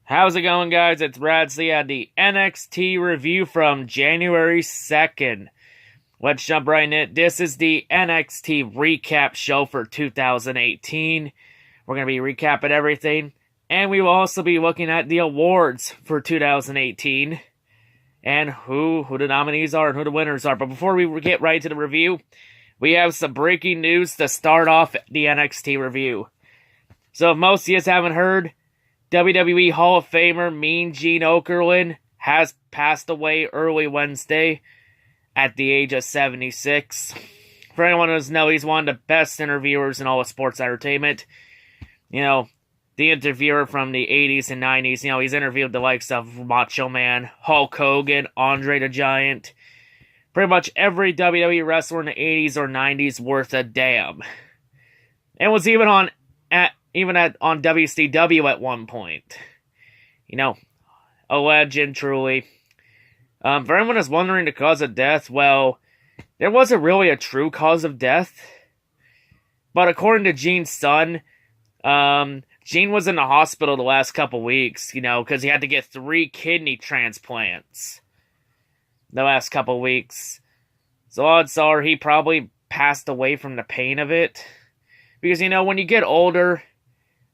How's it going, guys? It's C-RadTV at the NXT review from January 2nd. Let's jump right in it. This is the NXT recap show for 2018. We're going to be recapping everything, and we will also be looking at the awards for 2018 and who the nominees are and who the winners are. But before we get right to the review, we have some breaking news to start off the NXT review. So if most of you haven't heard, WWE Hall of Famer Mean Gene Okerlund has passed away early Wednesday at the age of 76. For anyone who doesn't know, he's one of the best interviewers in all of sports entertainment. You know, the interviewer from the 80s and 90s, he's interviewed the likes of Macho Man, Hulk Hogan, Andre the Giant, pretty much every WWE wrestler in the 80s or 90s worth a damn. And was even on WCW at one point. A legend, truly. For anyone who's wondering the cause of death, well, there wasn't really a true cause of death. But according to Gene's son, Gene was in the hospital the last couple weeks, because he had to get 3 kidney transplants the last couple weeks. So odds are he probably passed away from the pain of it. Because, when you get older,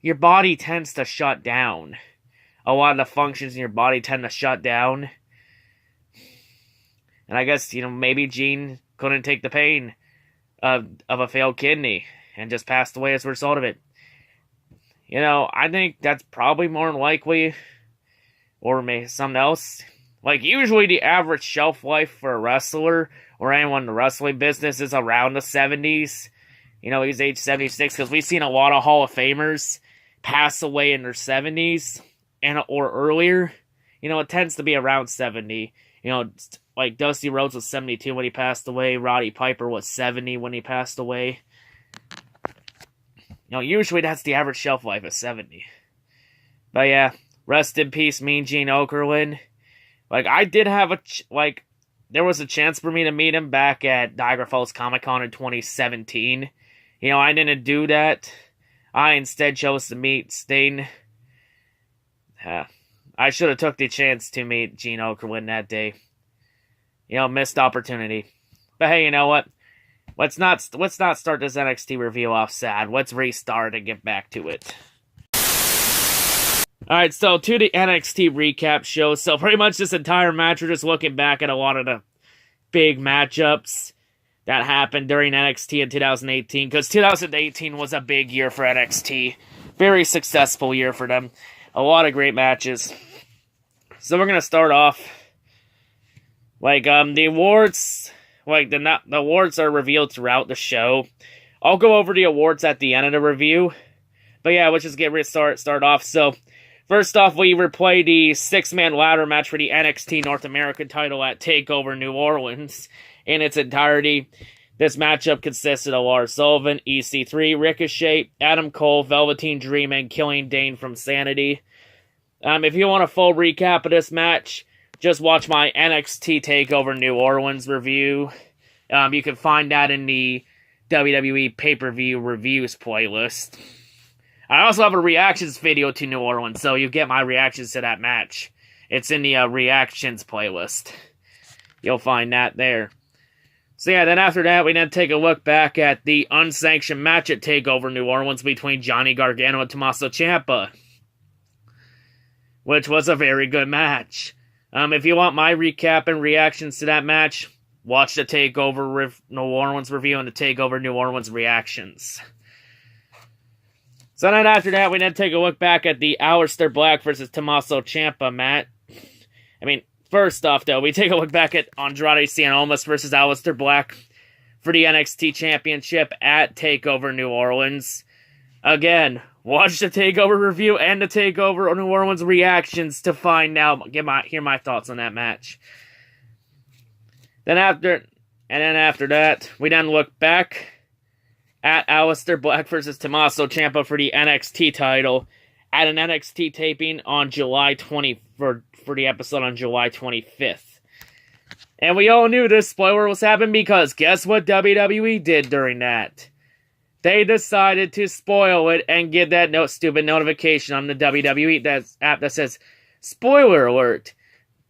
your body tends to shut down. A lot of the functions in your body tend to shut down. And I guess, maybe Gene couldn't take the pain of a failed kidney and just passed away as a result of it. I think that's probably more than likely. Or maybe something else. Usually the average shelf life for a wrestler or anyone in the wrestling business is around the 70s. He's age 76 because we've seen a lot of Hall of Famers pass away in their 70s or earlier. It tends to be around 70. Like Dusty Rhodes was 72 when he passed away. Roddy Piper was 70 when he passed away. Usually that's the average shelf life of 70. But yeah, rest in peace, Mean Gene Okerlund. I did have there was a chance for me to meet him back at Niagara Falls Comic-Con in 2017. I didn't do that. I instead chose to meet Sting. I should have took the chance to meet Gene Okerlund that day. Missed opportunity. But hey, you know what? Let's not start this NXT review off sad. Let's restart and get back to it. Alright, so to the NXT recap show. So pretty much this entire match, we're just looking back at a lot of the big matchups that happened during NXT in 2018. Because 2018 was a big year for NXT. Very successful year for them. A lot of great matches. So we're going to start off. The awards. The awards are revealed throughout the show. I'll go over the awards at the end of the review. But yeah, let's just start off. So, first off, we replay the 6-man ladder match for the NXT North American title at TakeOver New Orleans in its entirety. This matchup consisted of Lars Sullivan, EC3, Ricochet, Adam Cole, Velveteen Dream, and Killian Dane from Sanity. If you want a full recap of this match, just watch my NXT TakeOver New Orleans review. You can find that in the WWE pay-per-view reviews playlist. I also have a reactions video to New Orleans, so you get my reactions to that match. It's in the reactions playlist. You'll find that there. So yeah, then after that, we then take a look back at the unsanctioned match at TakeOver New Orleans between Johnny Gargano and Tommaso Ciampa, which was a very good match. If you want my recap and reactions to that match, watch the TakeOver New Orleans review and the TakeOver New Orleans reactions. So then after that, we then take a look back at the Aleister Black versus Tommaso Ciampa match. First off, though, we take a look back at Andrade Cien Almas versus Aleister Black for the NXT Championship at TakeOver New Orleans. Again, watch the TakeOver review and the TakeOver New Orleans reactions to find out, hear my thoughts on that match. Then after that, we then look back at Aleister Black versus Tommaso Ciampa for the NXT title at an NXT taping on July 20 for the episode on July 25th. And we all knew this spoiler was happening because guess what WWE did during that? they decided to spoil it and get that stupid notification on the WWE app that says, "Spoiler alert!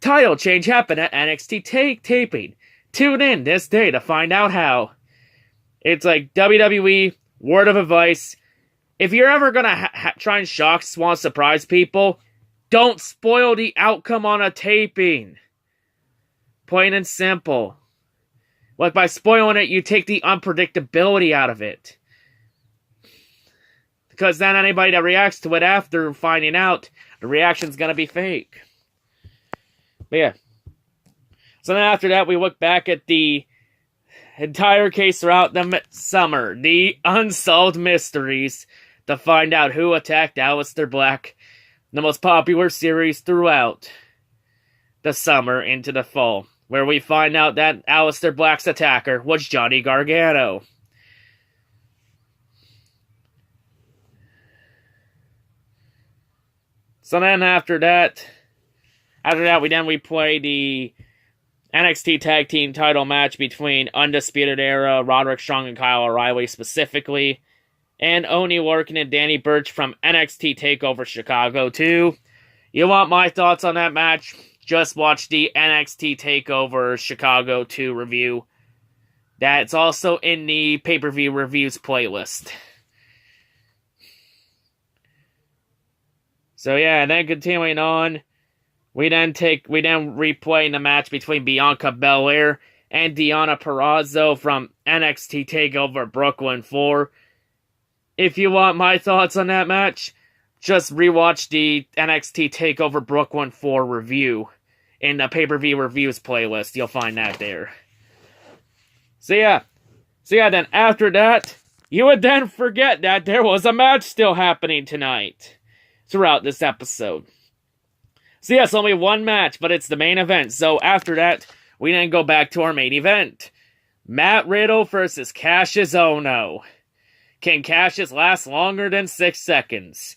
Title change happened at NXT taping. Tune in this day to find out how." It's like WWE, word of advice. If you're ever gonna try and shock, swan, surprise people, don't spoil the outcome on a taping. Plain and simple. Like, by spoiling it, you take the unpredictability out of it. Because then anybody that reacts to it after finding out, the reaction's gonna be fake. But yeah. So then after that, we look back at the entire case throughout the summer. The unsolved mysteries to find out who attacked Aleister Black, the most popular series throughout the summer into the fall, where we find out that Aleister Black's attacker was Johnny Gargano. So then after that, we play the NXT Tag Team title match between Undisputed Era, Roderick Strong and Kyle O'Reilly specifically, and Oney Lorcan and Danny Burch from NXT TakeOver Chicago 2. You want my thoughts on that match? Just watch the NXT TakeOver Chicago 2 review. That's also in the pay-per-view reviews playlist. So yeah, then continuing on, we then replay the match between Bianca Belair and Deonna Purrazzo from NXT TakeOver Brooklyn 4. If you want my thoughts on that match, just rewatch the NXT TakeOver Brooklyn 4 review in the pay-per-view reviews playlist. You'll find that there. So yeah, then after that, you would then forget that there was a match still happening tonight throughout this episode. So yes, only one match, but it's the main event. So after that, we then go back to our main event. Matt Riddle versus Cassius Ohno. Can Cassius last longer than 6 seconds?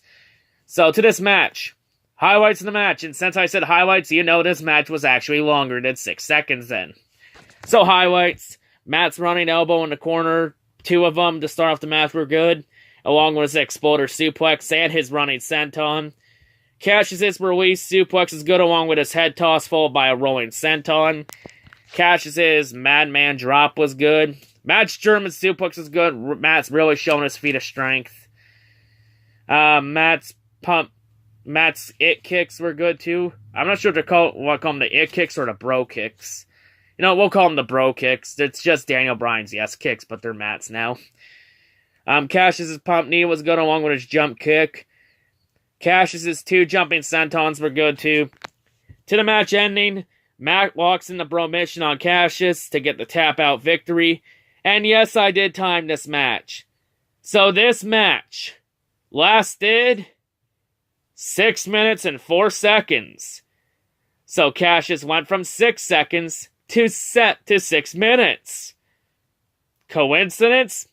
So to this match, highlights of the match. And since I said highlights, you know this match was actually longer than 6 seconds then. So highlights, Matt's running elbow in the corner. 2 of them to start off the match were good, along with his exploder suplex and his running senton. Cassius's release suplex is good, along with his head toss followed by a rolling senton. Cassius's Madman drop was good. Matt's German suplex is good. Matt's really showing his feat of strength. Matt's it kicks were good too. I'm not sure if call them the it kicks or the bro kicks. You know, we'll call them the bro kicks. It's just Daniel Bryan's yes kicks, but they're Matt's now. Cassius's pump knee was good, along with his jump kick. Cassius's 2 jumping sentons were good too. To the match ending, Matt walks in the bro mission on Cassius to get the tap out victory. And yes, I did time this match. So this match lasted 6 minutes and 4 seconds. So Cassius went from 6 seconds to 6 minutes. Coincidence?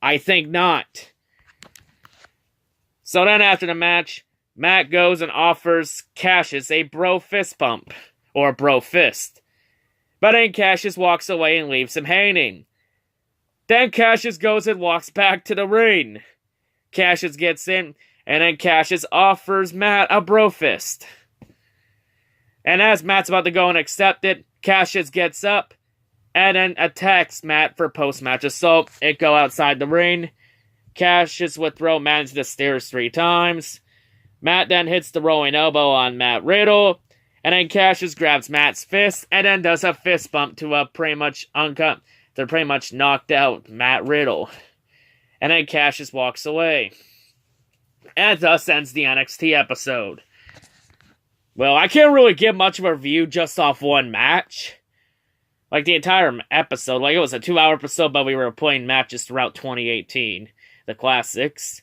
I think not. So then after the match, Matt goes and offers Cassius a bro fist bump, or a bro fist. But then Cassius walks away and leaves him hanging. Then Cassius goes and walks back to the ring. Cassius gets in, and then Cassius offers Matt a bro fist. And as Matt's about to go and accept it, Cassius gets up, and then attacks Matt for post-match assault. It go outside the ring. Cassius would throw Matt into the stairs 3 times. Matt then hits the rolling elbow on Matt Riddle. And then Cassius grabs Matt's fist and then does a fist bump to pretty much knocked out Matt Riddle. And then Cassius walks away. And thus ends the NXT episode. Well, I can't really give much of a review just off one match. Like, the entire episode, like, it was a 2-hour episode, but we were playing matches throughout 2018. The classics.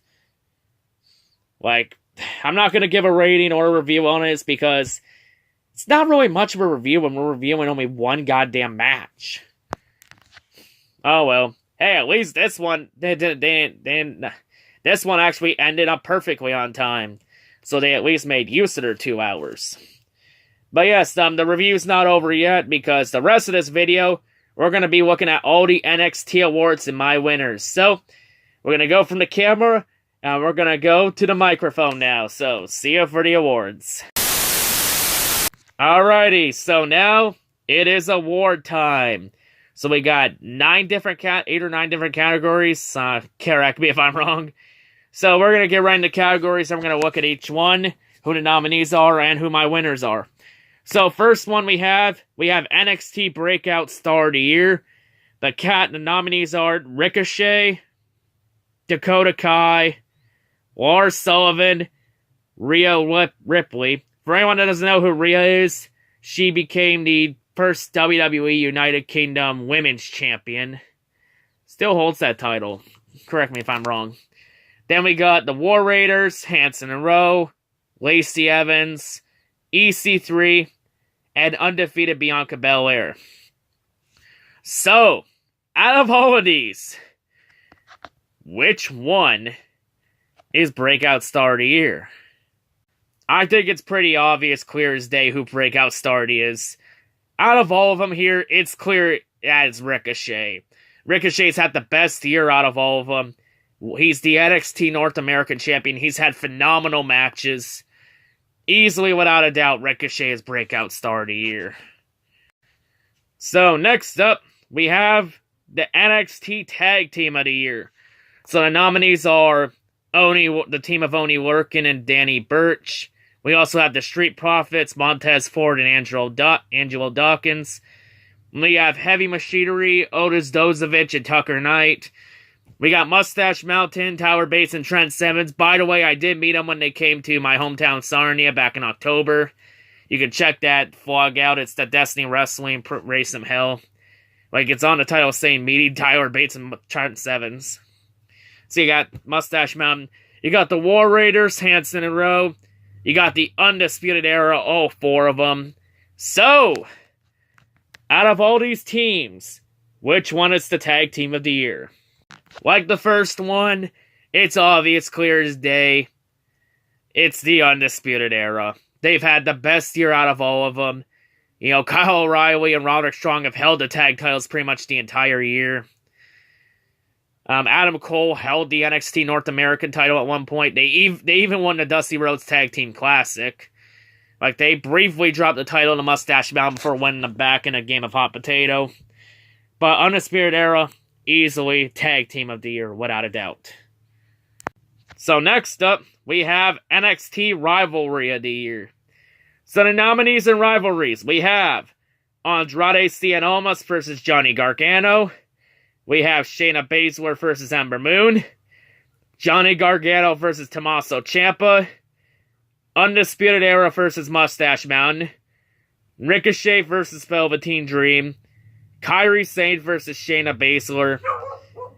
Like, I'm not going to give a rating or a review on it because it's not really much of a review when we're reviewing only one goddamn match. Oh, well. Hey, at least this one, this one actually ended up perfectly on time. So they at least made use of their 2 hours. But yes, the review's not over yet because the rest of this video, we're going to be looking at all the NXT awards and my winners. So, We're going to go from the camera, and we're going to go to the microphone now. So, see you for the awards. Alrighty, so now it is award time. So we got 8 or 9 different categories. Correct me if I'm wrong. So we're going to get right into categories, and we're going to look at each one, who the nominees are, and who my winners are. So first one we have NXT Breakout Star of the Year. The nominees are Ricochet, Dakota Kai, Lars Sullivan, Rhea Ripley. For anyone that doesn't know who Rhea is, she became the first WWE United Kingdom Women's Champion. Still holds that title. Correct me if I'm wrong. Then we got the War Raiders, Hanson and Rowe, Lacey Evans, EC3, and undefeated Bianca Belair. So, out of all of these, which one is Breakout Star of the Year? I think it's pretty obvious, clear as day, who Breakout Star is. Out of all of them here, it's clear as Ricochet. Ricochet's had the best year out of all of them. He's the NXT North American Champion. He's had phenomenal matches. Easily, without a doubt, Ricochet is Breakout Star of the Year. So, next up, we have the NXT Tag Team of the Year. So, the nominees are the team of Oni Lurkin and Danny Burch. We also have the Street Profits, Montez Ford and Angelo Dawkins. We have Heavy Machinery, Otis Dozovich and Tucker Knight. We got Mustache Mountain, Tyler Bates, and Trent Simmons. By the way, I did meet them when they came to my hometown, Sarnia, back in October. You can check that vlog out. It's the Destiny Wrestling Race Some Hell. It's on the title saying meeting Tyler Bates and Trent Simmons. So you got Mustache Mountain. You got the War Raiders, Hanson and Rowe. You got the Undisputed Era, all 4 of them. So, out of all these teams, which one is the Tag Team of the Year? Like the first one, it's obvious, clear as day. It's the Undisputed Era. They've had the best year out of all of them. Kyle O'Reilly and Roderick Strong have held the tag titles pretty much the entire year. Adam Cole held the NXT North American title at one point. They even won the Dusty Rhodes Tag Team Classic. They briefly dropped the title to Mustache Mountain before winning them back in a game of hot potato. But Undisputed Era, easily Tag Team of the Year, without a doubt. So next up, we have NXT Rivalry of the Year. So the nominees and rivalries, we have Andrade Cien Almas versus Johnny Gargano. We have Shayna Baszler versus Ember Moon. Johnny Gargano versus Tommaso Ciampa. Undisputed Era versus Mustache Mountain. Ricochet versus Velveteen Dream. Kairi Sane versus Shayna Baszler.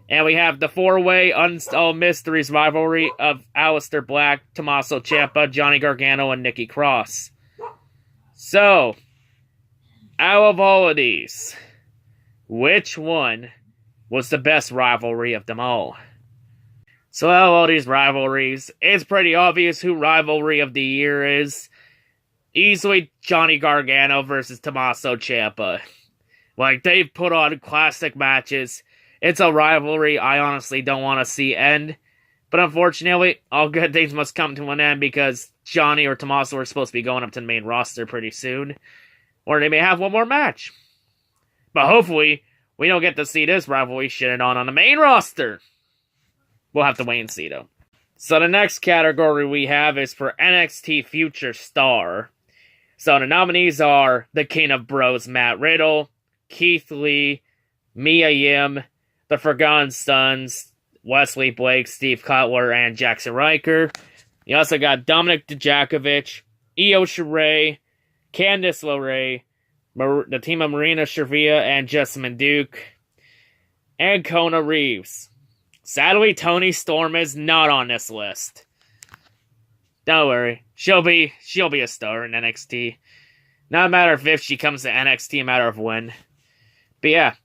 And we have the 4-way Unsolved Mysteries rivalry of Aleister Black, Tommaso Ciampa, Johnny Gargano, and Nikki Cross. So, out of all of these, which one was the best rivalry of them all? So out of all these rivalries, it's pretty obvious who Rivalry of the Year is. Easily Johnny Gargano versus Tommaso Ciampa. They've put on classic matches. It's a rivalry I honestly don't want to see end. But unfortunately, all good things must come to an end because Johnny or Tommaso are supposed to be going up to the main roster pretty soon. Or they may have one more match. But hopefully, we don't get to see this rivalry shitted on the main roster. We'll have to wait and see, though. So the next category we have is for NXT Future Star. So the nominees are the King of Bros, Matt Riddle, Keith Lee, Mia Yim, the Forgotten Sons, Wesley Blake, Steve Cutler, and Jackson Riker. You also got Dominic Dijakovic, Io Shirai, Candice LeRae, the team of Marina Shafir and Jessamine Duke, and Kona Reeves. Sadly, Toni Storm is not on this list. Don't worry, she'll be a star in NXT. Not a matter of if she comes to NXT, a matter of when. But yeah,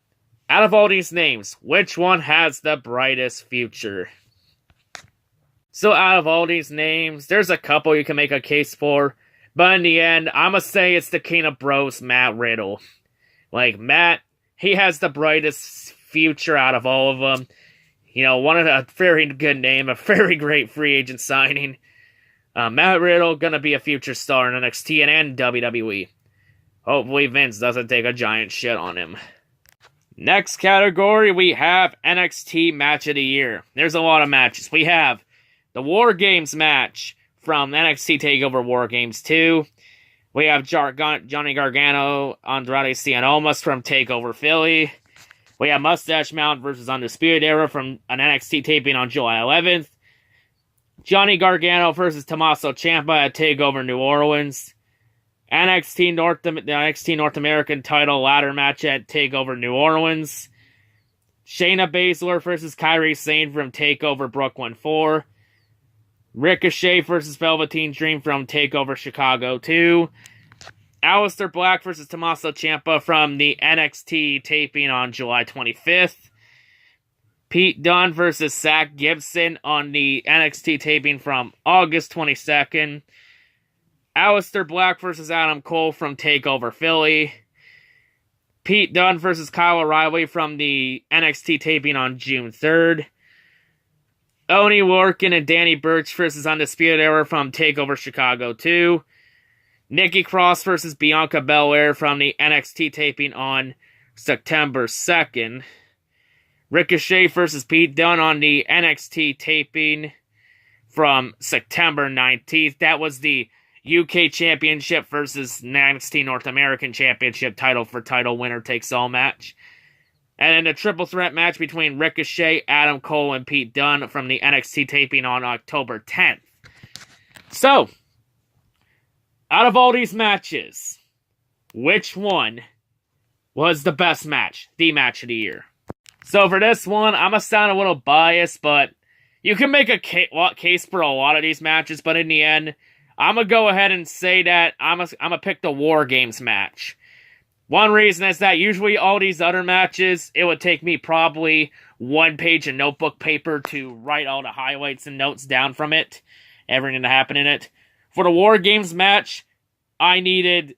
out of all these names, which one has the brightest future? So out of all these names, there's a couple you can make a case for. But in the end, I'm going to say it's the King of Bros, Matt Riddle. Matt, he has the brightest future out of all of them. one of a very good name, a very great free agent signing. Matt Riddle gonna be a future star in NXT and WWE. Hopefully Vince doesn't take a giant shit on him. Next category, we have NXT Match of the Year. There's a lot of matches. We have the War Games match from NXT TakeOver War Games 2. We have Johnny Gargano, Andrade Cien Almas from TakeOver Philly. We have Mustache Mountain versus Undisputed Era from an NXT taping on July 11th. Johnny Gargano versus Tommaso Ciampa at TakeOver New Orleans. The NXT North American title ladder match at TakeOver New Orleans. Shayna Baszler versus Kairi Sane from TakeOver Brooklyn 4. Ricochet versus Velveteen Dream from TakeOver Chicago 2. Aleister Black versus Tommaso Ciampa from the NXT taping on July 25th. Pete Dunne versus Zach Gibson on the NXT taping from August 22nd. Aleister Black versus Adam Cole from TakeOver Philly. Pete Dunne versus Kyle O'Reilly from the NXT taping on June 3rd. Oney Lorcan and Danny Burch versus Undisputed Era from TakeOver Chicago 2. Nikki Cross versus Bianca Belair from the NXT taping on September 2nd. Ricochet versus Pete Dunne on the NXT taping from September 19th. That was the UK Championship versus NXT North American Championship title for title winner takes all match. And then the triple threat match between Ricochet, Adam Cole, and Pete Dunne from the NXT taping on October 10th. So, out of all these matches, which one was the best match? The match of the year. So for this one, I'm going to sound a little biased, but you can make a case for a lot of these matches, but in the end, I'm going to go ahead and say that I'm going to pick the War Games match. One reason is that usually all these other matches, it would take me probably 1 page of notebook paper to write all the highlights and notes down from it. Everything that happened in it. For the War Games match, I needed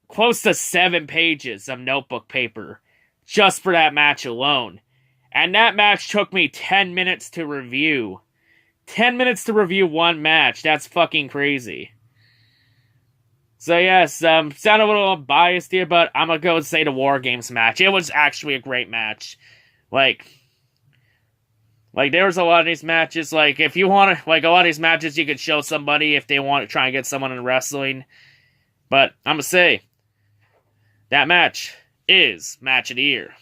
close to 7 pages of notebook paper just for that match alone. And that match took me 10 minutes to review. 10 minutes to review one match. That's fucking crazy. So yes, sound a little biased here, but I'm gonna go and say the War Games match. It was actually a great match. Like there was a lot of these matches, if you want to, a lot of these matches you could show somebody if they want to try and get someone in wrestling. But I'm gonna say, that match is Match of the Year.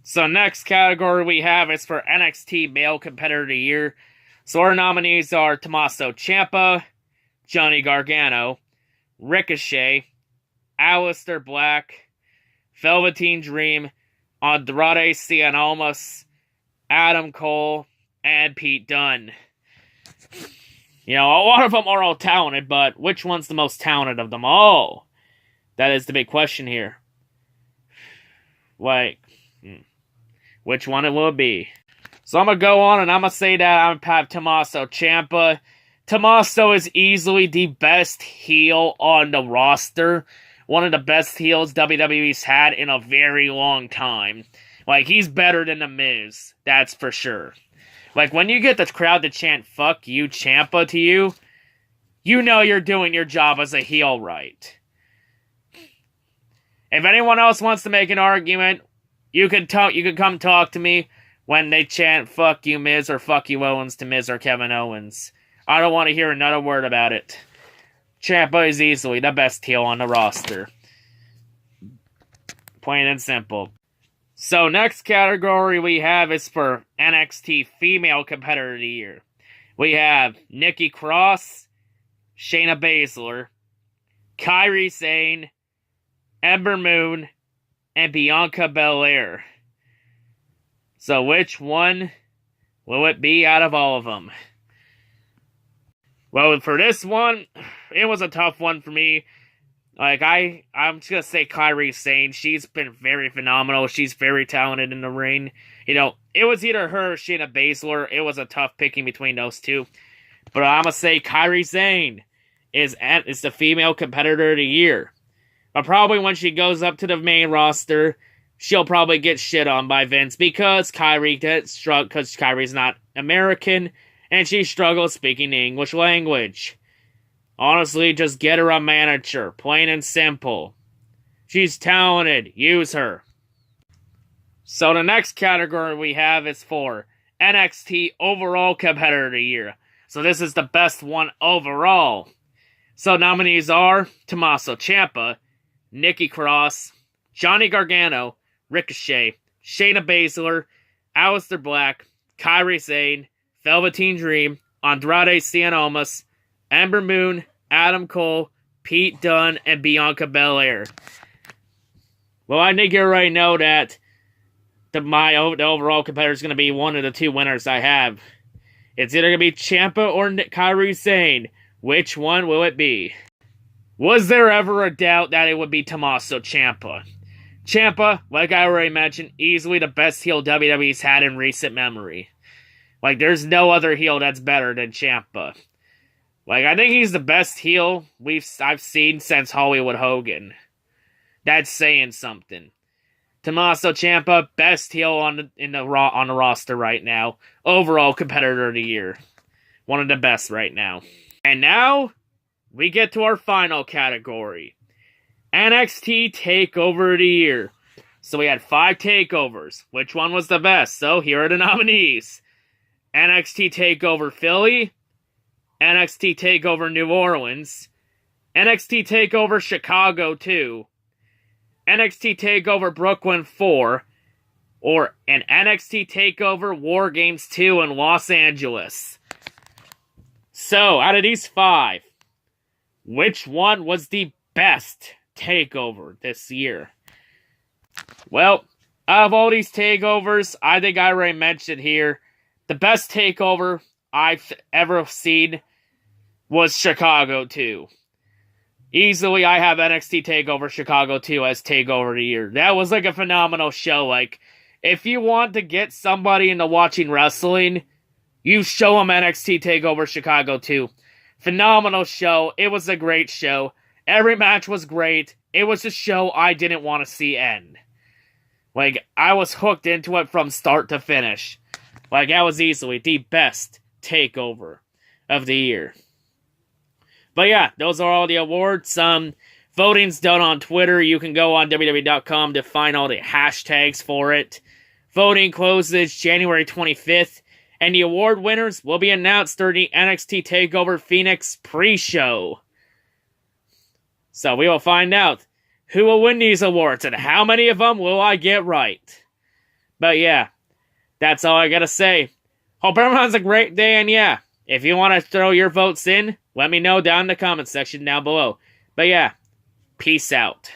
So next category we have is for NXT Male Competitor of the Year. So our nominees are Tommaso Ciampa, Johnny Gargano, Ricochet, Aleister Black, Velveteen Dream, Andrade Cien Almas, Adam Cole, and Pete Dunne. A lot of them are all talented, but which one's the most talented of them all? That is the big question here. Which one it will be? So I'm going to go on and I'm going to say that I'm going to have Tommaso Ciampa. Tommaso is easily the best heel on the roster. One of the best heels WWE's had in a very long time. He's better than The Miz. That's for sure. When you get the crowd to chant, "Fuck you, Ciampa," to you, you know you're doing your job as a heel right. If anyone else wants to make an argument, you can come talk to me when they chant "Fuck you, Miz," or "Fuck you, Owens" to Miz or Kevin Owens. I don't want to hear another word about it. Ciampa is easily the best heel on the roster. Plain and simple. So next category we have is for NXT Female Competitor of the Year. We have Nikki Cross, Shayna Baszler, Kairi Sane, Ember Moon, and Bianca Belair. So which one will it be out of all of them? Well, for this one, it was a tough one for me. I'm just gonna say Kairi Sane. She's been very phenomenal. She's very talented in the ring. It was either her or Shayna Baszler. It was a tough picking between those two. But I'm gonna say Kairi Sane is the female competitor of the year. But probably when she goes up to the main roster, she'll probably get shit on by Vince because because Kyrie's not American and she struggles speaking the English language. Honestly, just get her a manager, plain and simple. She's talented, use her. So the next category we have is for NXT Overall Competitor of the Year. So this is the best one overall. So nominees are Tommaso Ciampa, Nikki Cross, Johnny Gargano, Ricochet, Shayna Baszler, Aleister Black, Kairi Sane, Velveteen Dream, Andrade Cien Almas, Ember Moon, Adam Cole, Pete Dunne, and Bianca Belair. Well, I think you already know that the overall competitor is going to be one of the two winners I have. It's either going to be Ciampa or Kairi Sane. Which one will it be? Was there ever a doubt that it would be Tommaso Ciampa? Ciampa, like I already mentioned, easily the best heel WWE's had in recent memory. Like, there's no other heel that's better than Ciampa. Like, I think he's the best heel I've seen since Hollywood Hogan. That's saying something. Tommaso Ciampa, best heel on the roster right now. Overall competitor of the year. One of the best right now. And now, we get to our final category. NXT TakeOver of the Year. So we had 5 takeovers. Which one was the best? So here are the nominees. NXT TakeOver Philly, NXT TakeOver New Orleans, NXT TakeOver Chicago 2, NXT TakeOver Brooklyn 4, or an NXT TakeOver War Games 2 in Los Angeles. So, out of these 5, which one was the best takeover this year? Well, out of all these takeovers, I think I already mentioned here, the best takeover I've ever seen was Chicago 2. Easily, I have NXT TakeOver Chicago 2 as TakeOver of the Year. That was like a phenomenal show. Like, if you want to get somebody into watching wrestling, you show them NXT TakeOver Chicago 2. Phenomenal show. It was a great show. Every match was great. It was a show I didn't want to see end. Like, I was hooked into it from start to finish. Like, that was easily the best takeover of the year. But yeah, those are all the awards. Voting's done on Twitter. You can go on WWE.com to find all the hashtags for it. Voting closes January 25th. And the award winners will be announced during the NXT TakeOver Phoenix pre-show. So we will find out who will win these awards and how many of them will I get right. But yeah, that's all I gotta say. Hope everyone has a great day, and yeah, if you want to throw your votes in, let me know down in the comment section down below. But yeah, peace out.